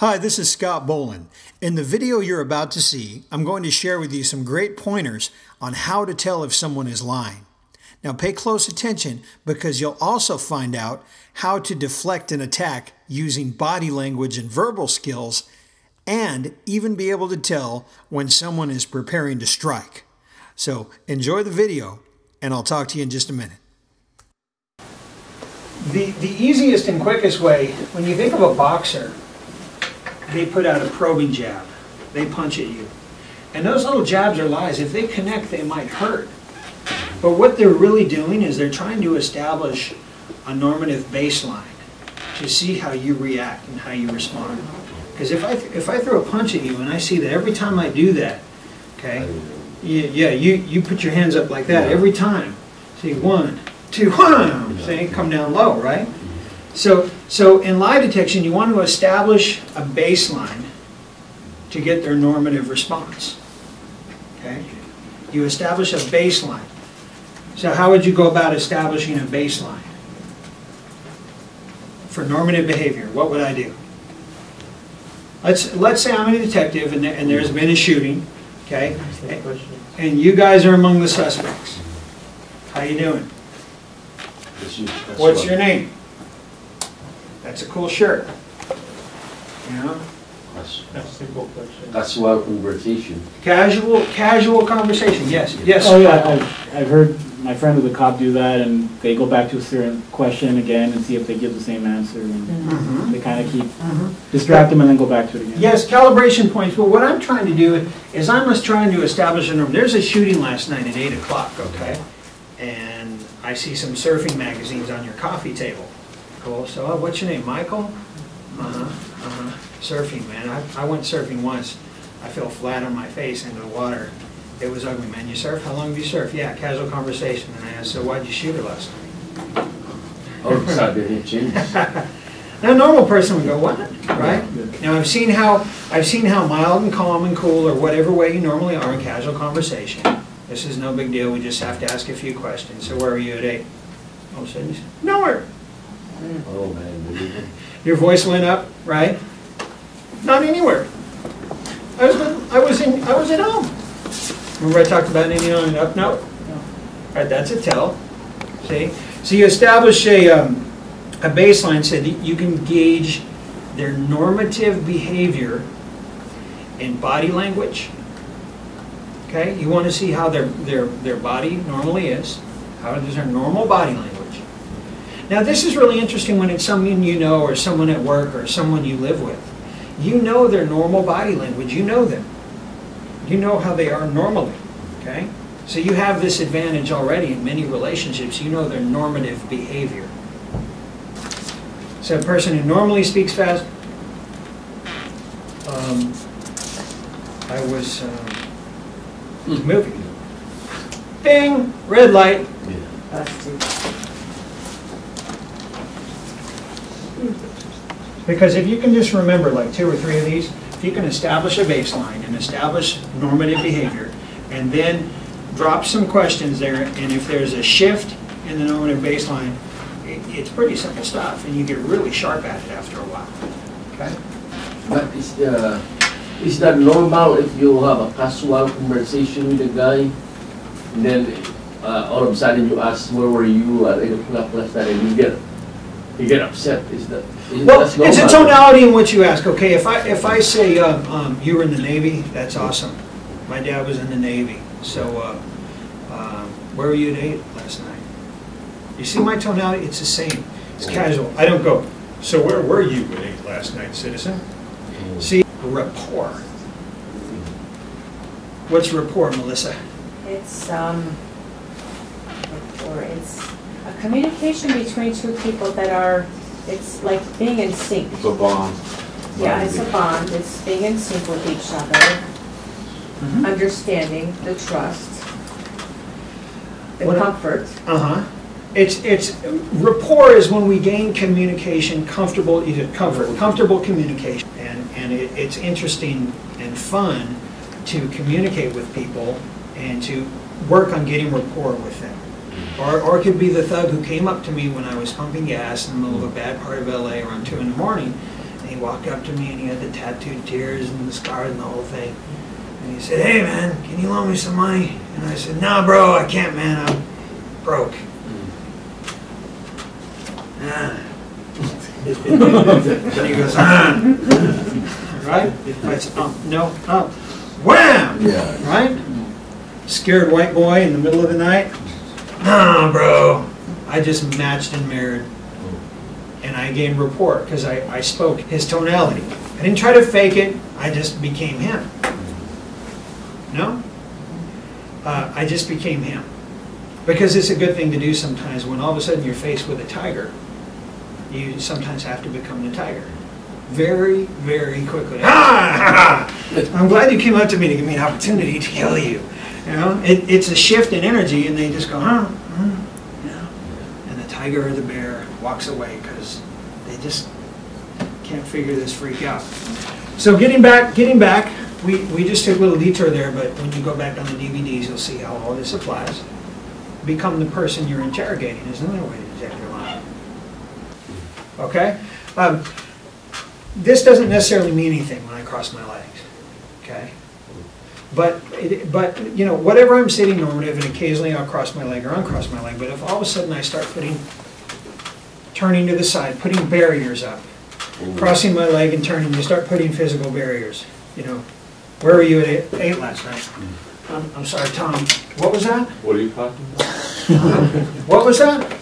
Hi, this is Scott Bolan. In the video you're about to see, I'm going to share with you some great pointers on how to tell if someone is lying. Now pay close attention because you'll also find out how to deflect an attack using body language and verbal skills, and even be able to tell when someone is preparing to strike. So enjoy the video, and I'll talk to you in just a minute. The easiest and quickest way, when you think of a boxer, they put out a probing jab. They punch at you. And those little jabs are lies. If they connect, they might hurt. But what they're really doing is they're trying to establish a normative baseline to see how you react and how you respond. Because if I throw a punch at you and I see that every time I do that, okay, you put your hands up like that every time. See, 1, 2, 1. See, come down low, right? So in lie detection, you want to establish a baseline to get their normative response. Okay? You establish a baseline. So how would you go about establishing a baseline for normative behavior? What would I do? Let's say I'm a detective and there's been a shooting, okay? And you guys are among the suspects. How you doing? What's your name? That's a cool shirt. You know? Simple question. Casual conversation. Casual conversation. Yes. Yes. Oh yeah, I've heard my friend who's a cop do that, and they go back to a certain question again and see if they give the same answer, and they kind of keep distract them and then go back to it again. Yes, calibration points. But what I'm trying to do is I'm just trying to establish a norm. There's a shooting last night at 8 o'clock. Okay, and I see some surfing magazines on your coffee table. Cool. So, what's your name, Michael? Surfing, man. I went surfing once. I fell flat on my face into the water. It was ugly, man. You surf? How long have you surfed? Yeah, casual conversation. And I asked, so why'd you shoot her last night? All of a sudden it changed. Now, a normal person would go, what? Right? Now, I've seen how mild and calm and cool, or whatever way you normally are in casual conversation. This is no big deal. We just have to ask a few questions. So, where are you at 8? All of a sudden, you say, nowhere. Oh man, your voice went up, right? Not anywhere. I was at home. Remember I talked about any on and up? No. Right, that's a tell. See? So you establish a baseline so that you can gauge their normative behavior in body language. Okay? You want to see how their body normally is. How is their normal body language? Now this is really interesting when it's someone you know, or someone at work, or someone you live with. You know their normal body language. You know them. You know how they are normally. Okay? So you have this advantage already in many relationships. You know their normative behavior. So a person who normally speaks fast. I was moving. Bing! Red light. Because if you can just remember like 2 or 3 of these, if you can establish a baseline and establish normative behavior, and then drop some questions there, and if there's a shift in the normative baseline, it's pretty simple stuff, and you get really sharp at it after a while. Okay? But is that normal if you have a casual conversation with a guy, and then all of a sudden you ask, where were you at 8 o'clock last night, and you get upset? Well, it's a tonality in what you ask. Okay, if I say you were in the Navy, that's awesome. My dad was in the Navy. So where were you at 8 last night? You see my tonality? It's the same. It's casual. I don't go, so where were you at 8 last night, citizen? See, rapport. What's rapport, Melissa? It's rapport. It's a communication between two people that are. It's like being in sync. It's a bond. Yeah, it's a bond. It's being in sync with each other, understanding, the trust, the comfort. It's rapport is when we gain communication, comfortable communication, and it's interesting and fun to communicate with people and to work on getting rapport with them. Or it could be the thug who came up to me when I was pumping gas in the middle of a bad part of LA around 2 in the morning, And he walked up to me and he had the tattooed tears and the scars and the whole thing. And he said, "Hey man, can you loan me some money?" And I said, "No bro, I can't man, I'm broke." And he goes, right? I said, no, wham! Yeah. Right? Scared white boy in the middle of the night. Nah, bro. I just matched and mirrored. And I gained rapport because I spoke his tonality. I didn't try to fake it. I just became him. No? I just became him. Because it's a good thing to do sometimes when all of a sudden you're faced with a tiger. You sometimes have to become the tiger. Very, very quickly. I'm glad you came up to me to give me an opportunity to kill you. You know, it's a shift in energy, and they just go, you know. And the tiger or the bear walks away because they just can't figure this freak out. So getting back, we just took a little detour there, but when you go back on the DVDs, you'll see how all this applies. Become the person you're interrogating is another way to detect your lie. Okay? This doesn't necessarily mean anything when I cross my legs. Okay? But you know, whatever I'm sitting normative, and occasionally I'll cross my leg or uncross my leg, but if all of a sudden I start turning to the side, putting barriers up, crossing my leg and turning, you start putting physical barriers. You know, where were you at 8 last night? I'm sorry, Tom. What was that? What are you talking about? What was that?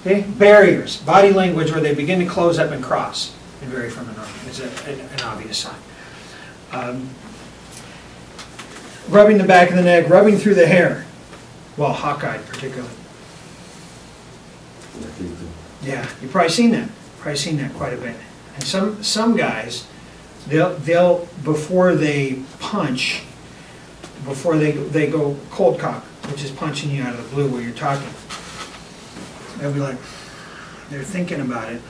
Okay, barriers, body language where they begin to close up and cross and vary from the norm. It's an obvious sign. Rubbing the back of the neck, rubbing through the hair. Well, hawk-eyed particularly. Yeah, you've probably seen that. Probably seen that quite a bit. And some guys, they'll before they punch, before they go cold cock, which is punching you out of the blue where you're talking, they'll be like, they're thinking about it.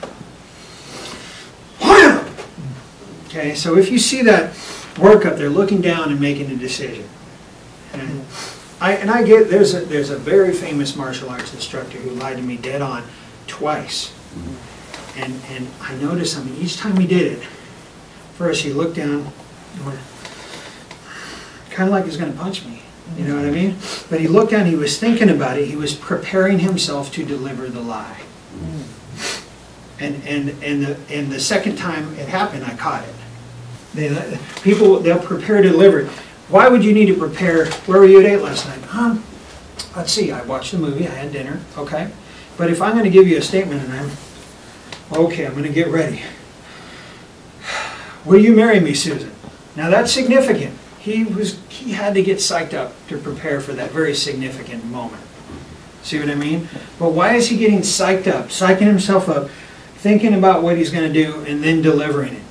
Okay, so if you see that workup, they're looking down and making a decision. And I get there's a very famous martial arts instructor who lied to me dead on twice. And I noticed something each time he did it. First he looked down and went, kind of like he's going to punch me. You know what I mean? But he looked down, he was thinking about it, he was preparing himself to deliver the lie. And the second time it happened, I caught it. They'll prepare to deliver it. Why would you need to prepare? Where were you at 8 last night? Let's see, I watched the movie, I had dinner, okay? But if I'm going to give you a statement and I'm going to get ready. Will you marry me, Susan? Now that's significant. He had to get psyched up to prepare for that very significant moment. See what I mean? But why is he getting psyched up, psyching himself up, thinking about what he's going to do, and then delivering it?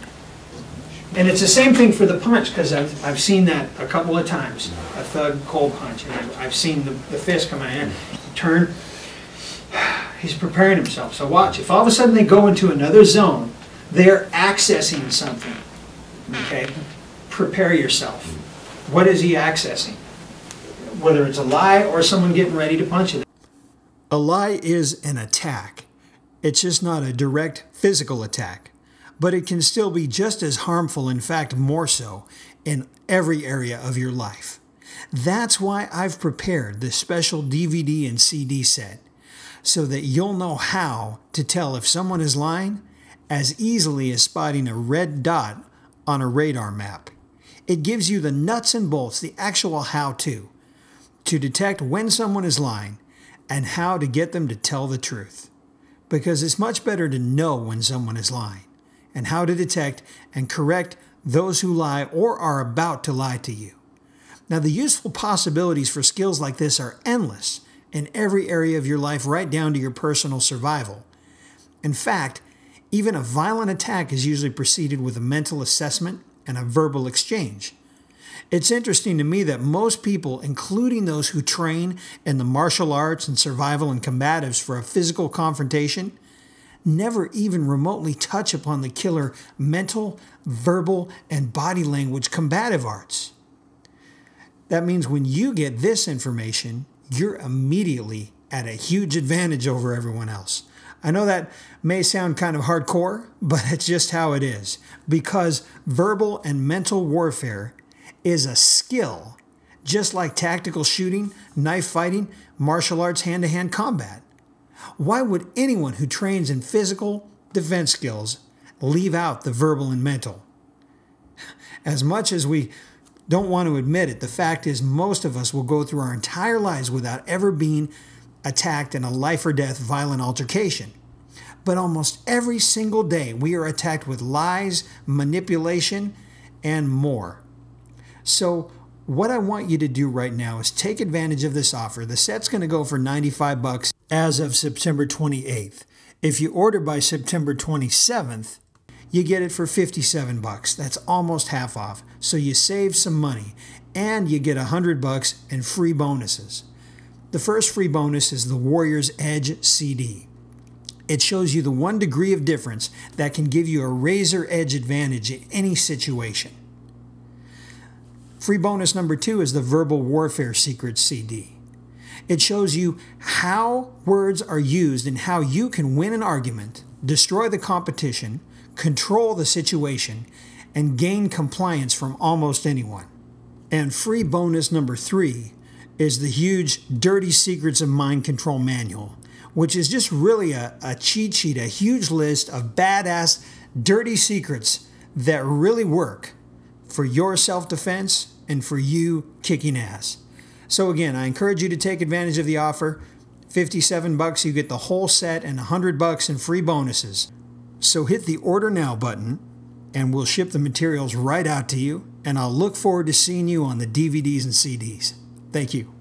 And it's the same thing for the punch, because I've seen that a couple of times. A thug cold punch, and I've seen the fist come out here, turn. He's preparing himself. So watch. If all of a sudden they go into another zone, they're accessing something. Okay? Prepare yourself. What is he accessing? Whether it's a lie or someone getting ready to punch it. A lie is an attack. It's just not a direct physical attack. But it can still be just as harmful, in fact more so, in every area of your life. That's why I've prepared this special DVD and CD set, so that you'll know how to tell if someone is lying as easily as spotting a red dot on a radar map. It gives you the nuts and bolts, the actual how-to, to detect when someone is lying and how to get them to tell the truth. Because it's much better to know when someone is lying, and how to detect and correct those who lie or are about to lie to you. Now, the useful possibilities for skills like this are endless in every area of your life, right down to your personal survival. In fact, even a violent attack is usually preceded with a mental assessment and a verbal exchange. It's interesting to me that most people, including those who train in the martial arts and survival and combatives for a physical confrontation, never even remotely touch upon the killer mental, verbal, and body language combative arts. That means when you get this information, you're immediately at a huge advantage over everyone else. I know that may sound kind of hardcore, but it's just how it is. Because verbal and mental warfare is a skill, just like tactical shooting, knife fighting, martial arts, hand-to-hand combat. Why would anyone who trains in physical defense skills leave out the verbal and mental? As much as we don't want to admit it, the fact is most of us will go through our entire lives without ever being attacked in a life or death violent altercation. But almost every single day we are attacked with lies, manipulation, and more. So what I want you to do right now is take advantage of this offer. The set's going to go for $95 as of September 28th. If you order by September 27th, you get it for $57. That's almost half off. So you save some money and you get $100 in free bonuses. The first free bonus is the Warrior's Edge CD. It shows you the 1 degree of difference that can give you a razor edge advantage in any situation. Free bonus number 2 is the Verbal Warfare Secrets CD. It shows you how words are used and how you can win an argument, destroy the competition, control the situation, and gain compliance from almost anyone. And free bonus number 3 is the huge Dirty Secrets of Mind Control Manual, which is just really a cheat sheet, a huge list of badass, dirty secrets that really work for your self-defense and for you kicking ass. So again, I encourage you to take advantage of the offer. $57, you get the whole set and $100 in free bonuses. So hit the order now button and we'll ship the materials right out to you, and I'll look forward to seeing you on the DVDs and CDs. Thank you.